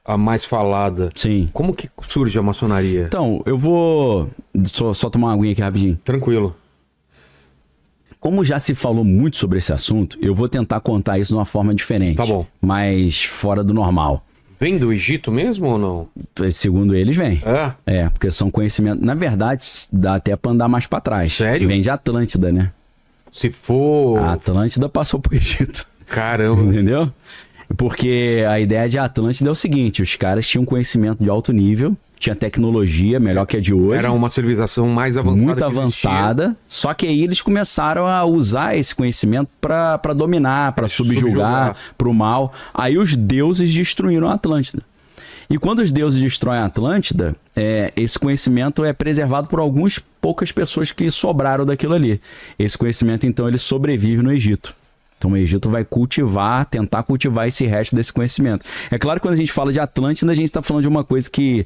a mais falada. Sim. Como que surge a maçonaria? Então, eu vou só tomar uma aguinha aqui rapidinho. Tranquilo. Como já se falou muito sobre esse assunto, eu vou tentar contar isso de uma forma diferente. Tá bom. Mas fora do normal. Vem do Egito mesmo ou não? Segundo eles, vem. É? Porque são conhecimentos... Na verdade, dá até pra andar mais pra trás. Sério? Vem de Atlântida, né? Se for... A Atlântida passou pro Egito. Caramba. Entendeu? Porque a ideia de Atlântida é o seguinte, os caras tinham conhecimento de alto nível, tinha tecnologia melhor que a de hoje. Era uma civilização mais avançada. Muito avançada, só que aí eles começaram a usar esse conhecimento pra dominar, pra subjugar, pro mal. Aí os deuses destruíram a Atlântida. E quando os deuses destroem a Atlântida, esse conhecimento é preservado por algumas poucas pessoas que sobraram daquilo ali. Esse conhecimento, então, ele sobrevive no Egito. Então o Egito vai tentar cultivar esse resto desse conhecimento. É claro que quando a gente fala de Atlântida, a gente está falando de uma coisa que,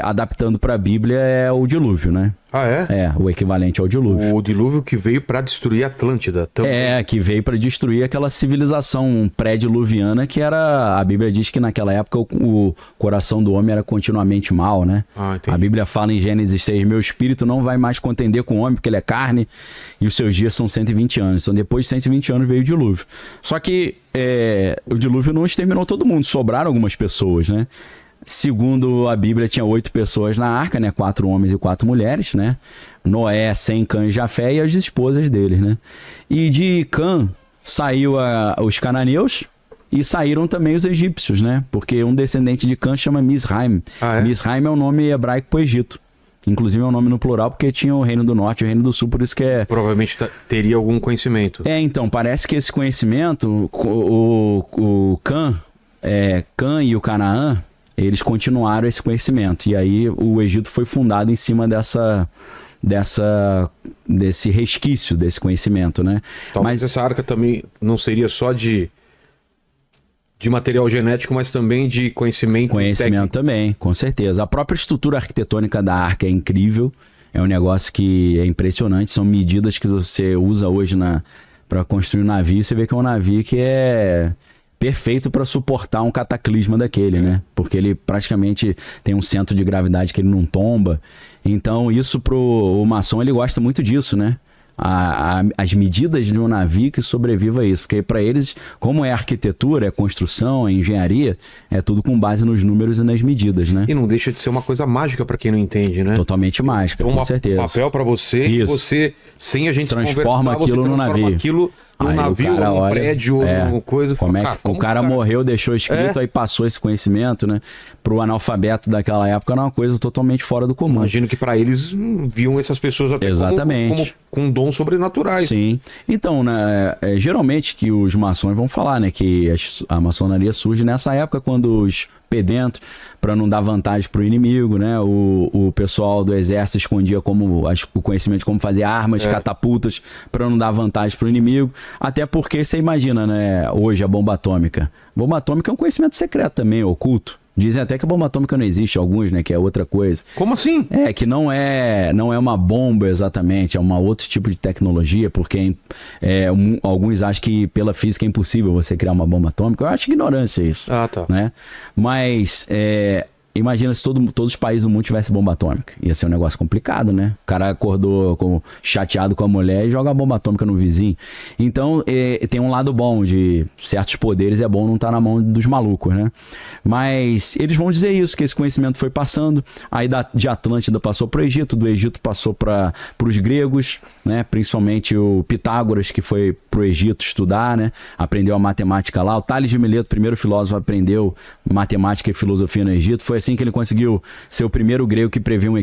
adaptando para a Bíblia, é o dilúvio, né? Ah, é? É, o equivalente ao dilúvio. O dilúvio que veio para destruir a Atlântida. Também. Que veio para destruir aquela civilização pré-diluviana que era... A Bíblia diz que naquela época o coração do homem era continuamente mau, né? Entendi. A Bíblia fala em Gênesis 6, meu espírito não vai mais contender com o homem porque ele é carne e os seus dias são 120 anos. Então depois de 120 anos veio o dilúvio. Só que o dilúvio não exterminou todo mundo, sobraram algumas pessoas, né? Segundo a Bíblia, tinha 8 pessoas na arca, né? 4 homens e 4 mulheres, né? Noé, Sem, Cã e Jafé e as esposas deles, né? E de Cã saiu os cananeus e saíram também os egípcios, né? Porque um descendente de Cã chama Misraim. Misraim é o nome hebraico para o Egito. Inclusive é um nome no plural porque tinha o Reino do Norte e o Reino do Sul, por isso que é... Provavelmente teria algum conhecimento. Então, parece que esse conhecimento, o Cã e o Canaã, eles continuaram esse conhecimento. E aí o Egito foi fundado em cima desse resquício desse conhecimento, né? Talvez essa arca também não seria só de material genético, mas também de conhecimento técnico. Também, com certeza. A própria estrutura arquitetônica da arca é incrível. É um negócio que é impressionante. São medidas que você usa hoje para construir um navio. Você vê que é um navio que é... perfeito para suportar um cataclisma daquele, né? Porque ele praticamente tem um centro de gravidade que ele não tomba. Então, isso o maçom, ele gosta muito disso, né? As medidas de um navio que sobreviva a isso. Porque para eles, como é arquitetura, é construção, é engenharia, é tudo com base nos números e nas medidas, né? E não deixa de ser uma coisa mágica para quem não entende, né? Totalmente mágica, com certeza. Um papel para você e você, sem a gente transforma aquilo no navio. Num navio, num prédio, numa coisa. Como o cara morreu, deixou escrito, aí passou esse conhecimento, né? Pro analfabeto daquela época era uma coisa totalmente fora do comum. Imagino que para eles viam essas pessoas até como com dons sobrenaturais. Sim. Então, né, geralmente que os maçons vão falar, né? Que a maçonaria surge nessa época quando os pedentros, para não dar vantagem pro inimigo, né? O pessoal do exército escondia o conhecimento de como fazer armas, catapultas, para não dar vantagem pro inimigo. Até porque você imagina, né? Hoje a bomba atômica. Bomba atômica é um conhecimento secreto também, oculto. Dizem até que a bomba atômica não existe, alguns, né? Que é outra coisa. Como assim? Que não é uma bomba exatamente, é um outro tipo de tecnologia, porque alguns acham que pela física é impossível você criar uma bomba atômica. Eu acho ignorância isso. Tá. Né? Mas imagina se todos os países do mundo tivessem bomba atômica. Ia ser um negócio complicado, né? O cara acordou chateado com a mulher e joga a bomba atômica no vizinho. Então, tem um lado bom de certos poderes, é bom não estar na mão dos malucos, né? Mas eles vão dizer isso, que esse conhecimento foi passando, aí de Atlântida passou para o Egito, do Egito passou para os gregos, né? Principalmente o Pitágoras, que foi para o Egito estudar, né? Aprendeu a matemática lá. O Tales de Mileto, primeiro filósofo, aprendeu matemática e filosofia no Egito. Foi assim que ele conseguiu ser o primeiro grego que previu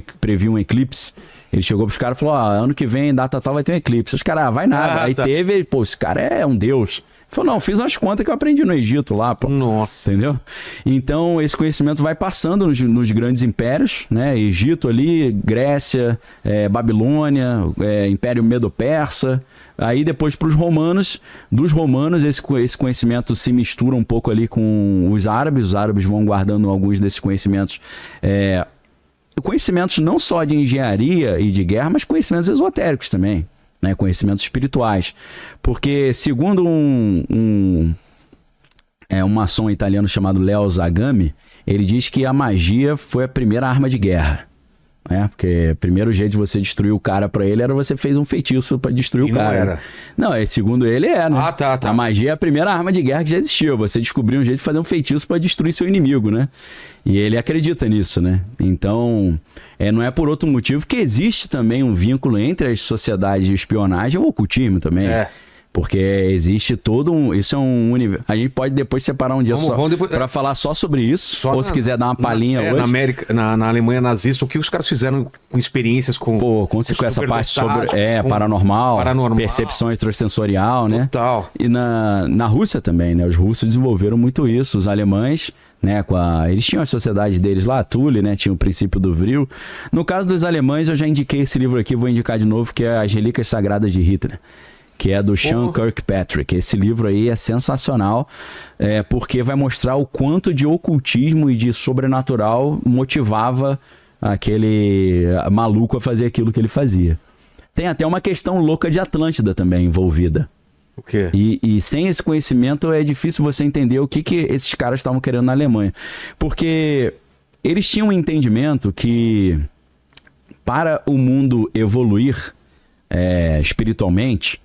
um eclipse. Ele chegou pros caras e falou, ano que vem, data tal, vai ter um eclipse. Os caras, vai nada. Aí teve, esse cara é um deus. Ele falou, não, fiz umas contas que eu aprendi no Egito lá, pô. Nossa. Entendeu? Então, esse conhecimento vai passando nos grandes impérios, né? Egito ali, Grécia, Babilônia, Império Medo-Persa. Aí depois para os romanos, dos romanos esse conhecimento se mistura um pouco ali com os árabes vão guardando alguns desses conhecimentos, conhecimentos não só de engenharia e de guerra, mas conhecimentos esotéricos também, né? Conhecimentos espirituais, porque segundo um maçom italiano chamado Leo Zagami, ele diz que a magia foi a primeira arma de guerra. Porque o primeiro jeito de você destruir o cara pra ele era você fez um feitiço pra destruir o cara. Não era. Não, segundo ele né? Tá. A magia é a primeira arma de guerra que já existiu. Você descobriu um jeito de fazer um feitiço pra destruir seu inimigo, né? E ele acredita nisso, né? Então, não é por outro motivo que existe também um vínculo entre as sociedades de espionagem e o ocultismo também. Porque existe todo isso é um universo. A gente pode depois separar um dia para falar só sobre isso. Ou se quiser dar uma palhinha hoje. Na América, na Alemanha nazista, o que os caras fizeram com experiências com essa parte sobre paranormal, percepção extrasensorial, né? Total. E na Rússia também, né? Os russos desenvolveram muito isso. Os alemães, né? Eles tinham as sociedades deles lá, Thule, né? Tinha o princípio do Vril. No caso dos alemães, eu já indiquei esse livro aqui, vou indicar de novo, que é As Relíquias Sagradas de Hitler, que é do Sean Kirkpatrick. Esse livro aí é sensacional, porque vai mostrar o quanto de ocultismo e de sobrenatural motivava aquele maluco a fazer aquilo que ele fazia. Tem até uma questão louca de Atlântida também envolvida. O quê? E sem esse conhecimento é difícil você entender o que esses caras estavam querendo na Alemanha. Porque eles tinham um entendimento que para o mundo evoluir espiritualmente,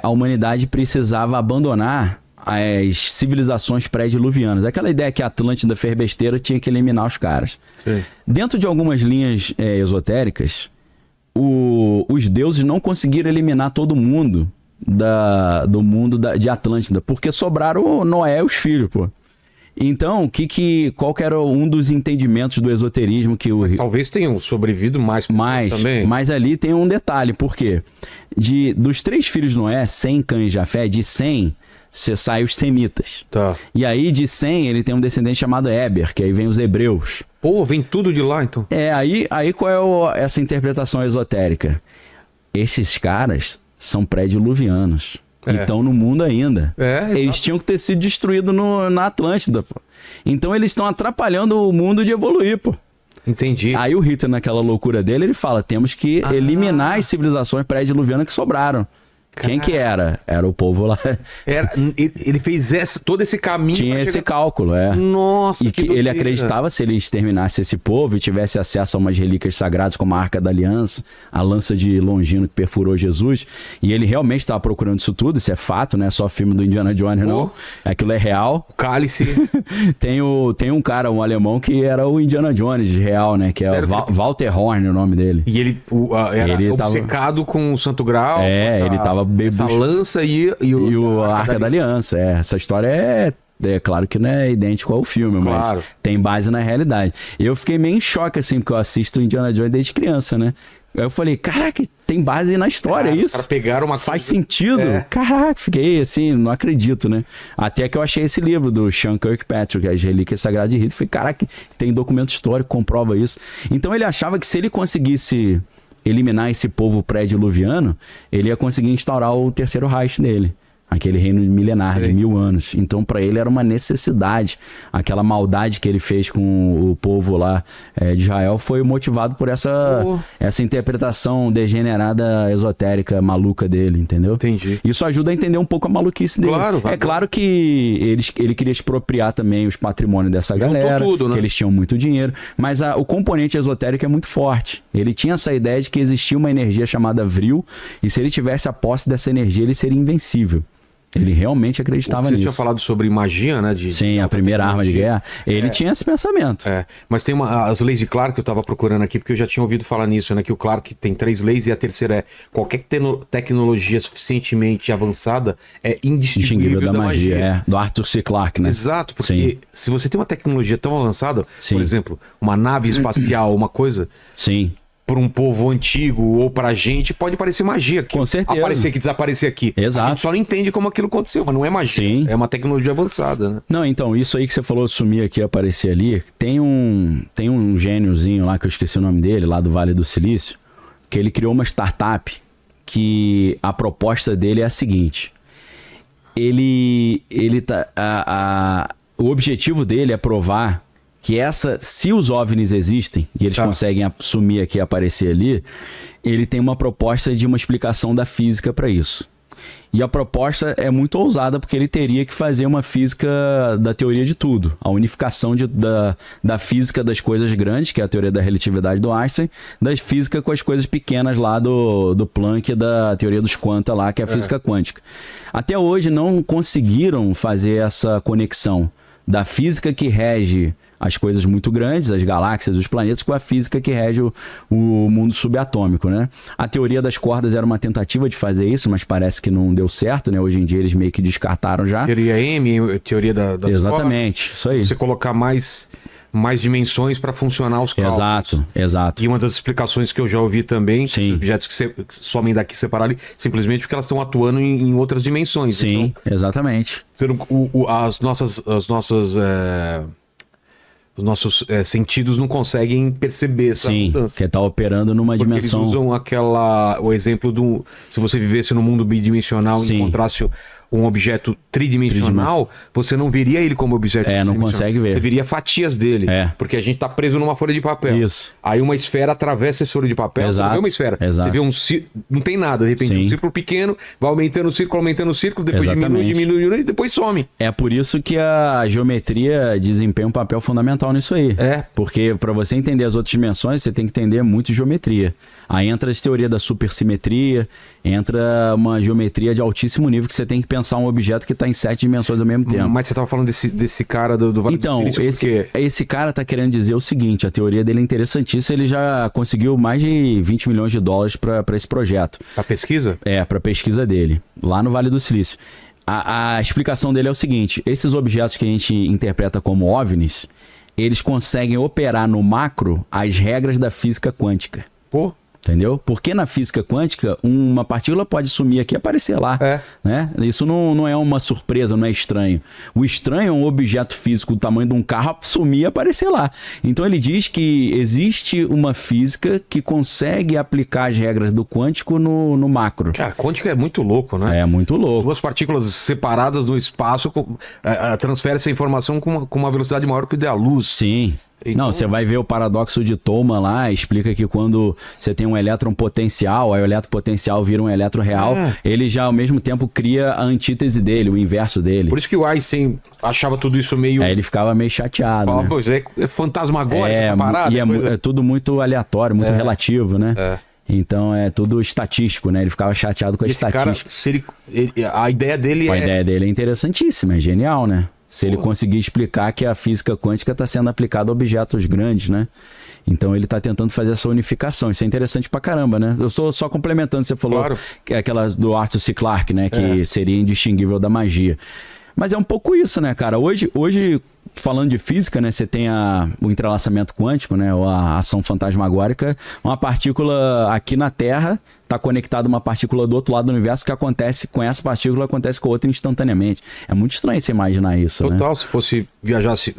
a humanidade precisava abandonar as civilizações pré-diluvianas. Aquela ideia que a Atlântida fez besteira, tinha que eliminar os caras. Sim. Dentro de algumas linhas esotéricas, os deuses não conseguiram eliminar todo mundo do mundo de Atlântida, porque sobraram o Noé e os filhos, pô. Então, qual que era um dos entendimentos do esoterismo que Mas talvez tenham sobrevivido mais também. Mas ali tem um detalhe, por quê? Dos 3 filhos de Noé, Sem, Cã e Jafé, de Sem, você sai os semitas. Tá. E aí de Sem, ele tem um descendente chamado Éber, que aí vem os hebreus. Pô, vem tudo de lá, então. Aí qual é essa interpretação esotérica? Esses caras são pré-diluvianos. Estão no mundo ainda. Eles tinham que ter sido destruídos na Atlântida, pô. Então eles estão atrapalhando o mundo de evoluir, pô. Entendi. Aí o Hitler, naquela loucura dele, ele fala, temos que eliminar as civilizações pré-diluvianas que sobraram. Quem que era? Era o povo lá. Ele fez todo esse caminho. Tinha esse cálculo, Nossa, e que ele acreditava, se ele exterminasse esse povo e tivesse acesso a umas relíquias sagradas como a Arca da Aliança, a lança de Longino que perfurou Jesus, e ele realmente estava procurando isso tudo, isso é fato, não é só filme do Indiana Jones, não. Aquilo é real. O cálice. Tem um cara, um alemão, que era o Indiana Jones real, né? Que é o Walter Horn, o nome dele. E ele era obcecado com o Santo Grau. Ele tava essa lança e a Arca da Aliança. Essa história é claro que não é idêntico ao filme, mas tem base na realidade. Eu fiquei meio em choque, assim, porque eu assisto Indiana Jones desde criança, né? Aí eu falei, caraca, tem base na história, isso? Para pegar uma Faz sentido? Caraca, fiquei assim, não acredito, né? Até que eu achei esse livro do Sean Kirkpatrick, As Relíquias Sagradas de Hitler. Falei, caraca, tem documento histórico, comprova isso. Então ele achava que se ele conseguisse eliminar esse povo pré-diluviano, ele ia conseguir instaurar o terceiro Reich dele. Aquele reino milenar de 1000 anos. Então, para ele era uma necessidade. Aquela maldade que ele fez com o povo lá de Israel foi motivado por essa interpretação degenerada, esotérica, maluca dele, entendeu? Entendi. Isso ajuda a entender um pouco a maluquice dele. Claro que ele queria expropriar também os patrimônios dessa galera, tudo, né? Que eles tinham muito dinheiro, mas o componente esotérico é muito forte. Ele tinha essa ideia de que existia uma energia chamada Vril, e se ele tivesse a posse dessa energia, ele seria invencível. Ele realmente acreditava nisso. Você tinha falado sobre magia, né? Sim, a primeira arma de guerra. Ele tinha esse pensamento. Mas tem as leis de Clarke que eu estava procurando aqui, porque eu já tinha ouvido falar nisso, né? Que o Clarke tem 3 leis e a terceira é qualquer tecnologia suficientemente avançada é indistinguível da magia. Do Arthur C. Clarke, né? Exato, porque se você tem uma tecnologia tão avançada, por exemplo, uma nave espacial, uma coisa... Sim. Para um povo antigo ou para a gente, pode parecer magia. Com certeza. Aparecer aqui, desaparecer aqui. Exato. A gente só não entende como aquilo aconteceu, mas não é magia. Sim. É uma tecnologia avançada, né? Não, então, isso aí que você falou, sumir aqui, aparecer ali, tem um gêniozinho lá, que eu esqueci o nome dele, lá do Vale do Silício, que ele criou uma startup que a proposta dele é a seguinte. O objetivo dele é provar que se os OVNIs existem e eles conseguem sumir aqui e aparecer ali, ele tem uma proposta de uma explicação da física para isso. E a proposta é muito ousada, porque ele teria que fazer uma física da teoria de tudo. A unificação da física das coisas grandes, que é a teoria da relatividade do Einstein, da física com as coisas pequenas lá do Planck, da teoria dos quanta lá, que é a física quântica. Até hoje não conseguiram fazer essa conexão da física que rege as coisas muito grandes, as galáxias, os planetas, com a física que rege o mundo subatômico, né? A teoria das cordas era uma tentativa de fazer isso, mas parece que não deu certo, né? Hoje em dia eles meio que descartaram já. Teoria M, teoria das Exatamente, cordas. isso aí. Você colocar mais dimensões para funcionar os cálculos. Exato. E uma das explicações que eu já ouvi também, Sim. os objetos que somem daqui separados, simplesmente porque elas estão atuando em outras dimensões. Sim, então, exatamente. Os nossos sentidos não conseguem perceber essa mudança. Que está operando numa porque dimensão... eles usam o exemplo se você vivesse num mundo bidimensional e encontrasse um objeto tridimensional, você não veria ele como objeto tridimensional. Não consegue ver. Você veria fatias dele. Porque a gente tá preso numa folha de papel. Isso. Aí uma esfera atravessa essa folha de papel, você não vê uma esfera. Exato. Você vê não tem nada, de repente um círculo pequeno, vai aumentando o círculo, depois diminui e depois some. É por isso que a geometria desempenha um papel fundamental nisso aí. Porque para você entender as outras dimensões, você tem que entender muito geometria. Aí entra a teoria da supersimetria, entra uma geometria de altíssimo nível que você tem que pensar um objeto que está em 7 dimensões ao mesmo tempo. Mas você estava falando desse cara do Vale do Silício, esse cara está querendo dizer o seguinte, a teoria dele é interessantíssima, ele já conseguiu mais de 20 milhões de dólares para esse projeto. Para pesquisa? Para pesquisa dele, lá no Vale do Silício. A explicação dele é o seguinte, esses objetos que a gente interpreta como OVNIs, eles conseguem operar no macro as regras da física quântica. Pô! Entendeu? Porque na física quântica, uma partícula pode sumir aqui e aparecer lá. Né? Isso não é uma surpresa, não é estranho. O estranho é um objeto físico do tamanho de um carro sumir e aparecer lá. Então ele diz que existe uma física que consegue aplicar as regras do quântico no macro. Cara, quântico é muito louco, né? É muito louco. Duas partículas separadas no espaço transferem essa informação com uma velocidade maior que o da luz. Sim. Então... Não, você vai ver o paradoxo de Thoma lá, explica que quando você tem um elétron potencial, aí o elétron potencial vira um elétron real, ele já ao mesmo tempo cria a antítese dele, o inverso dele. Por isso que o Einstein achava tudo isso meio... Aí ele ficava meio chateado, né? Pois é fantasmagórico essa parada. E é tudo muito aleatório, muito relativo, né? Então é tudo estatístico, né? Ele ficava chateado com a estatística. Cara, a ideia dele A ideia dele é interessantíssima, é genial, né? Se ele conseguir explicar que a física quântica está sendo aplicada a objetos grandes, né? Então ele está tentando fazer essa unificação. Isso é interessante pra caramba, né? Eu estou só complementando, você falou que é aquela do Arthur C. Clarke, né? Que seria indistinguível da magia. Mas é um pouco isso, né, cara? Hoje falando de física, né? Você tem o entrelaçamento quântico, né? Ou a ação fantasmagórica. Uma partícula aqui na Terra está conectada a uma partícula do outro lado do universo, que acontece com essa partícula, acontece com a outra instantaneamente. É muito estranho você imaginar isso, Total, né? Se fosse viajasse...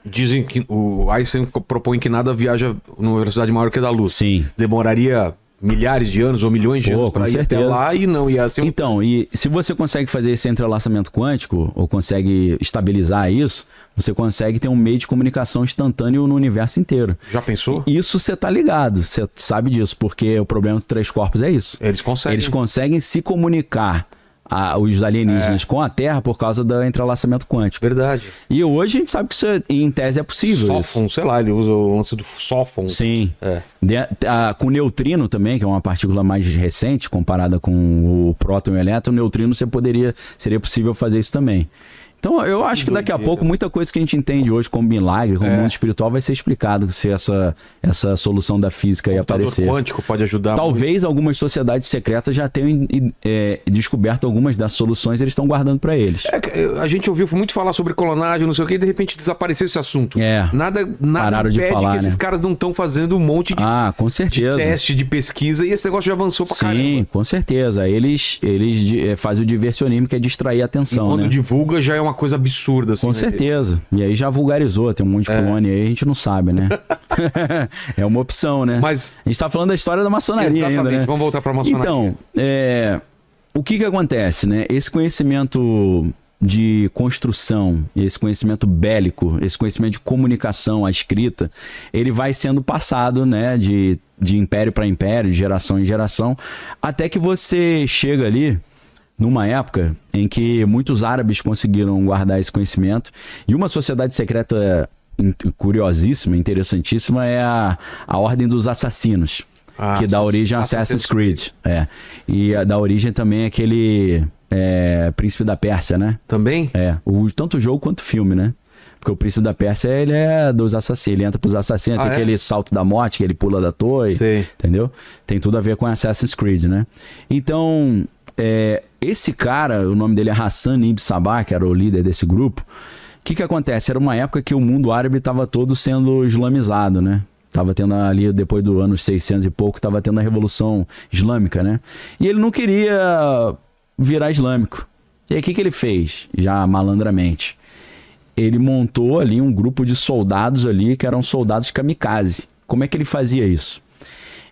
Dizem que o Einstein propõe que nada viaja numa velocidade maior que a da luz. Sim. Demoraria milhares de anos ou milhões de anos para ir até lá e não ia ser... Então, e se você consegue fazer esse entrelaçamento quântico, ou consegue estabilizar isso, você consegue ter um meio de comunicação instantâneo no universo inteiro. Já pensou? Isso você tá ligado, você sabe disso, porque o problema dos 3 corpos é isso. Eles conseguem se comunicar, os alienígenas com a Terra por causa do entrelaçamento quântico. Verdade. E hoje a gente sabe que isso, em tese, é possível. Sófon, sei lá, ele usa o lance do sófon. Sim. Com neutrino também, que é uma partícula mais recente, comparada com o próton e o elétron, o neutrino seria possível fazer isso também. Então, eu acho que daqui a pouco muita coisa que a gente entende hoje como milagre, como mundo espiritual, vai ser explicado se essa solução da física ia aparecer. O quântico pode ajudar. Talvez algumas sociedades secretas já tenham descoberto algumas das soluções, eles estão guardando para eles. A gente ouviu muito falar sobre clonagem, não sei o que, e de repente desapareceu esse assunto. Nada pararam impede de falar, que esses caras não estão fazendo um monte de, com certeza, de teste, de pesquisa, e esse negócio já avançou pra caramba. Sim, com certeza. Eles fazem o diversionismo, que é distrair a atenção. Quando divulga, já é uma coisa absurda. Assim, com certeza. E aí já vulgarizou, tem um monte de clone aí, a gente não sabe, né? É uma opção, né? Mas a gente tá falando da história da maçonaria ainda, né? Vamos voltar pra maçonaria. Então, o que acontece, né? Esse conhecimento de construção, esse conhecimento bélico, esse conhecimento de comunicação, a escrita, ele vai sendo passado, né, de império para império, de geração em geração, até que você chega ali numa época em que muitos árabes conseguiram guardar esse conhecimento, e uma sociedade secreta curiosíssima, interessantíssima, é a Ordem dos Assassinos, que dá origem a Assassin's Creed. E dá origem também àquele Príncipe da Pérsia, né? Também? Tanto o jogo quanto o filme, né? Porque o Príncipe da Pérsia, ele é dos assassinos, ele entra pros assassinos, tem aquele salto da morte, que ele pula da torre, entendeu? Tem tudo a ver com Assassin's Creed, né? Então, esse cara, o nome dele é Hassan ibn Sabah, que era o líder desse grupo. O que acontece? Era uma época que o mundo árabe estava todo sendo islamizado, né? Tava tendo ali, depois do ano 600 e pouco, tava tendo a Revolução Islâmica, né? E ele não queria virar islâmico. E aí o que ele fez? Já malandramente. Ele montou ali um grupo de soldados ali, que eram soldados kamikaze. Como é que ele fazia isso?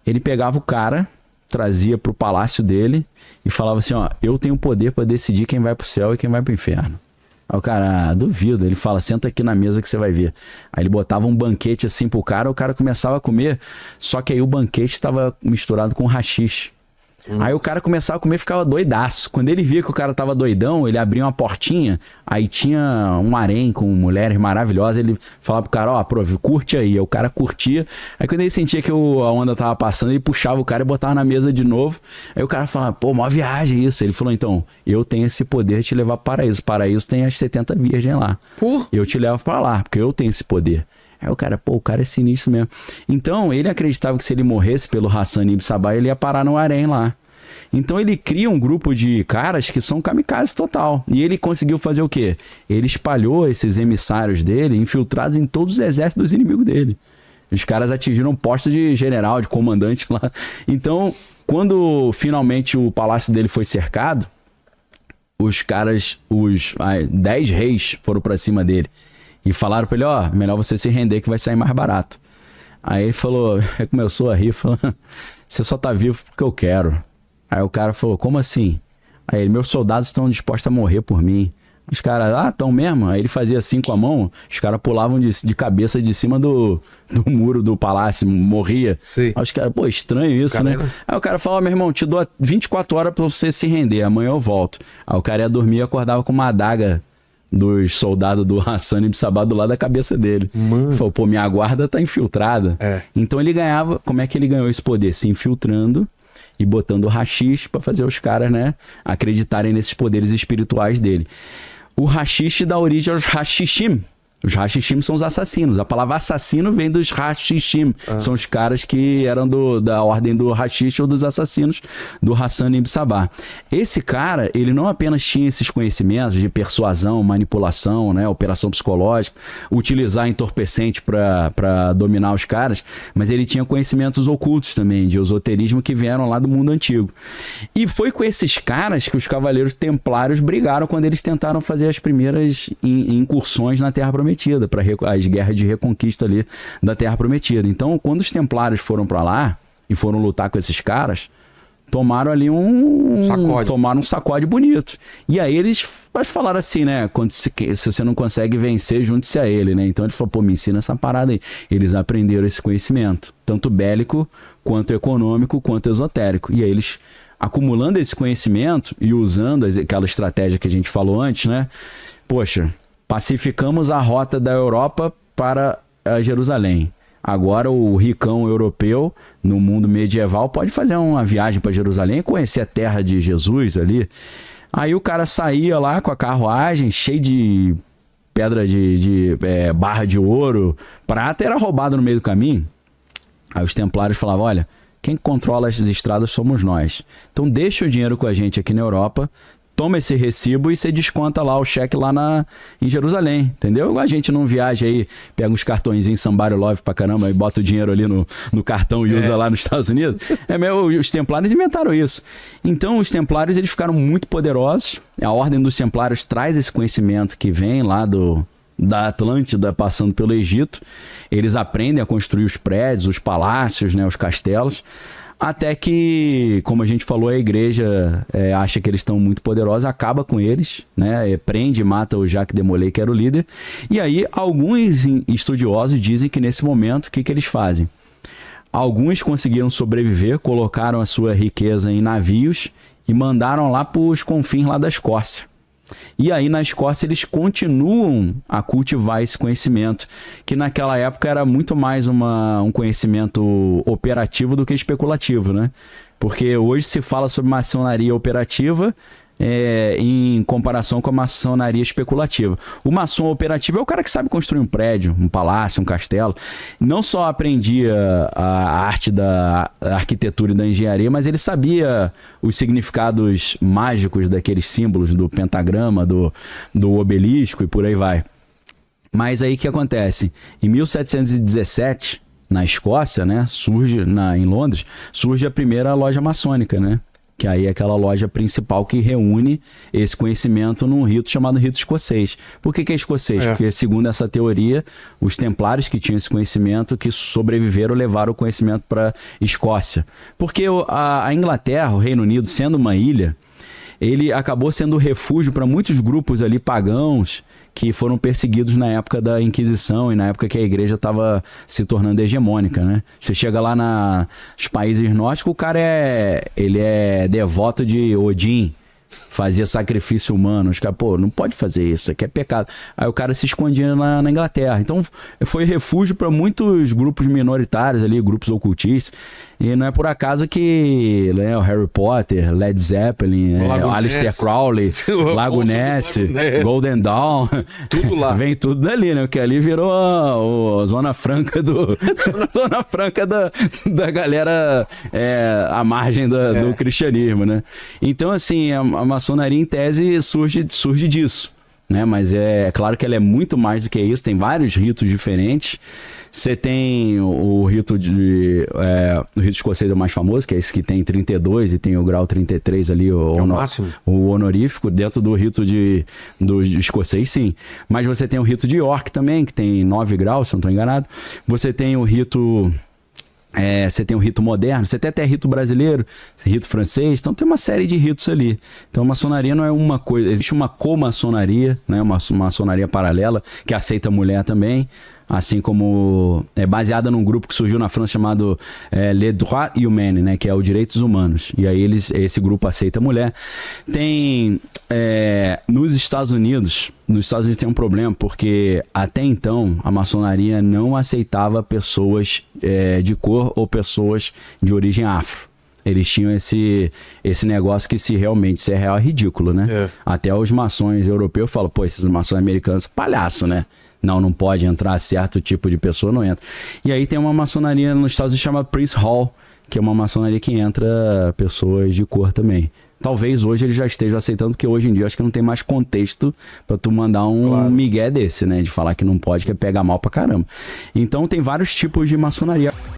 Ele pegava o cara, trazia pro palácio dele e falava assim, ó, eu tenho poder para decidir quem vai pro céu e quem vai pro inferno. Aí o cara, duvido, ele fala, senta aqui na mesa que você vai ver. Aí ele botava um banquete assim pro cara, o cara começava a comer, só que aí o banquete estava misturado com haxixe. Aí o cara começava a comer e ficava doidaço. Quando ele via que o cara tava doidão, ele abria uma portinha, aí tinha um harém com mulheres maravilhosas, ele falava pro cara, ó, curte aí. Aí o cara curtia, aí quando ele sentia que a onda tava passando, ele puxava o cara e botava na mesa de novo. Aí o cara falava, pô, mó viagem isso. Ele falou, então, eu tenho esse poder de te levar para o paraíso. O paraíso tem as 70 virgens lá. Eu te levo para lá, porque eu tenho esse poder. Aí o cara, pô, o cara é sinistro mesmo. Então, ele acreditava que se ele morresse pelo Hassan ibn Sabah, ele ia parar no harém lá. Então, ele cria um grupo de caras que são kamikazes total. E ele conseguiu fazer o quê? Ele espalhou esses emissários dele, infiltrados em todos os exércitos dos inimigos dele. Os caras atingiram um posto de general, de comandante lá. Então, quando finalmente o palácio dele foi cercado, os caras, os 10 reis foram pra cima dele. E falaram pra ele, ó, melhor você se render que vai sair mais barato. Aí ele falou, começou a rir, falou, você só tá vivo porque eu quero. Aí o cara falou, como assim? Aí ele, meus soldados estão dispostos a morrer por mim. Os caras, estão mesmo? Aí ele fazia assim com a mão, os caras pulavam de cabeça de cima do muro do palácio, morria. Sim. Aí os caras, pô, estranho isso, né? Aí o cara falou, meu irmão, te dou 24 horas pra você se render, amanhã eu volto. Aí o cara ia dormir e acordava com uma adaga dos soldados do Hassan ibn Sabah do lado da cabeça dele. Ele falou, pô, minha guarda tá infiltrada. Então ele ganhava, como é que ele ganhou esse poder? Se infiltrando e botando o haxixe para fazer os caras, né, acreditarem nesses poderes espirituais dele. O haxixe dá origem aos hashishim. Os hashishim são os assassinos. A palavra assassino vem dos hashishim. São os caras que eram da ordem do hashish ou dos assassinos do Hassan ibn Sabah. Esse cara, ele não apenas tinha esses conhecimentos de persuasão, manipulação, né, operação psicológica, utilizar entorpecente para dominar os caras, mas ele tinha conhecimentos ocultos também, de esoterismo, que vieram lá do mundo antigo. E foi com esses caras que os cavaleiros templários brigaram quando eles tentaram fazer as primeiras incursões na Terra Prometida, para as guerras de reconquista ali da Terra Prometida. Então, quando os templários foram para lá e foram lutar com esses caras, tomaram ali tomaram um sacode bonito. E aí eles falaram assim, né, se você não consegue vencer, junte-se a ele, né? Então ele falou, pô, me ensina essa parada aí. Eles aprenderam esse conhecimento, tanto bélico, quanto econômico, quanto esotérico. E aí eles, acumulando esse conhecimento e usando aquela estratégia que a gente falou antes, né? Poxa, pacificamos a rota da Europa para Jerusalém. Agora o ricão europeu, no mundo medieval, pode fazer uma viagem para Jerusalém e conhecer a terra de Jesus ali. Aí o cara saía lá com a carruagem, cheio de pedra de barra de ouro, prata, era roubado no meio do caminho. Aí os templários falavam, olha, quem controla as estradas somos nós. Então deixa o dinheiro com a gente aqui na Europa, toma esse recibo e você desconta lá o cheque lá em Jerusalém, entendeu? A gente não viaja aí, pega uns cartõezinhos Somebody Love pra caramba e bota o dinheiro ali no cartão e usa lá nos Estados Unidos. Os templários inventaram isso. Então os templários, eles ficaram muito poderosos. A ordem dos templários traz esse conhecimento que vem lá da Atlântida, passando pelo Egito. Eles aprendem a construir os prédios, os palácios, né, os castelos. Até que, como a gente falou, a igreja acha que eles estão muito poderosos, acaba com eles, né? Prende e mata o Jacques de Molay, que era o líder. E aí, alguns estudiosos dizem que nesse momento, o que eles fazem? Alguns conseguiram sobreviver, colocaram a sua riqueza em navios e mandaram lá para os confins lá da Escócia. E aí na Escócia eles continuam a cultivar esse conhecimento, que naquela época era muito mais um conhecimento operativo do que especulativo, né? Porque hoje se fala sobre maçonaria operativa em comparação com a maçonaria especulativa. O maçom operativo é o cara que sabe construir um prédio, um palácio, um castelo. Não só aprendia a arte da arquitetura e da engenharia, mas ele sabia os significados mágicos daqueles símbolos do pentagrama, do obelisco e por aí vai. Mas aí o que acontece? Em 1717, na Escócia, né, em Londres, surge a primeira loja maçônica, né? Que aí é aquela loja principal que reúne esse conhecimento num rito chamado rito escocês. Por que é escocês? Porque, segundo essa teoria, os templários que tinham esse conhecimento, que sobreviveram, levaram o conhecimento para Escócia. Porque a Inglaterra, o Reino Unido, sendo uma ilha, ele acabou sendo refúgio para muitos grupos ali pagãos que foram perseguidos na época da Inquisição e na época que a igreja estava se tornando hegemônica, né? Você chega lá nos países nórdicos, o cara ele é devoto de Odin, fazia sacrifício humano. Os caras, não pode fazer isso aqui é pecado. Aí o cara se escondia na Inglaterra. Então foi refúgio para muitos grupos minoritários ali, grupos ocultistas. E não é por acaso que o Harry Potter, Led Zeppelin, Aleister Crowley, Lago Ness, Golden Dawn, tudo lá. Vem tudo dali, né? Porque ali virou a zona franca zona franca da galera à margem do cristianismo, né? Então, assim, a maçonaria, em tese, surge disso, né? Mas é claro que ela é muito mais do que isso, tem vários ritos diferentes. Você tem o rito o rito escocês é o mais famoso, que é esse que tem 32 e tem o grau 33 ali, o honorífico, dentro do rito do escocês, sim. Mas você tem o rito de York também, que tem 9 graus, se eu não estou enganado. Você tem o rito... você tem o rito moderno, você tem até rito brasileiro, rito francês, então tem uma série de ritos ali. Então a maçonaria não é uma coisa, existe uma comaçonaria, né, uma maçonaria paralela, que aceita mulher também, assim como é baseada num grupo que surgiu na França chamado Les Droits Humains, né, que é o Direitos Humanos, e aí esse grupo aceita mulher. Tem nos Estados Unidos tem um problema, porque até então a maçonaria não aceitava pessoas de cor ou pessoas de origem afro. Eles tinham esse negócio que se é real é ridículo, né? Até os maçons europeus falam, esses maçons americanos, palhaço, né? Não pode entrar certo tipo de pessoa, não entra. E aí tem uma maçonaria nos Estados Unidos chamada Priest Hall, que é uma maçonaria que entra pessoas de cor também. Talvez hoje eles já estejam aceitando, porque hoje em dia acho que não tem mais contexto pra tu mandar um migué desse, né? De falar que não pode, que é pegar mal pra caramba. Então tem vários tipos de maçonaria.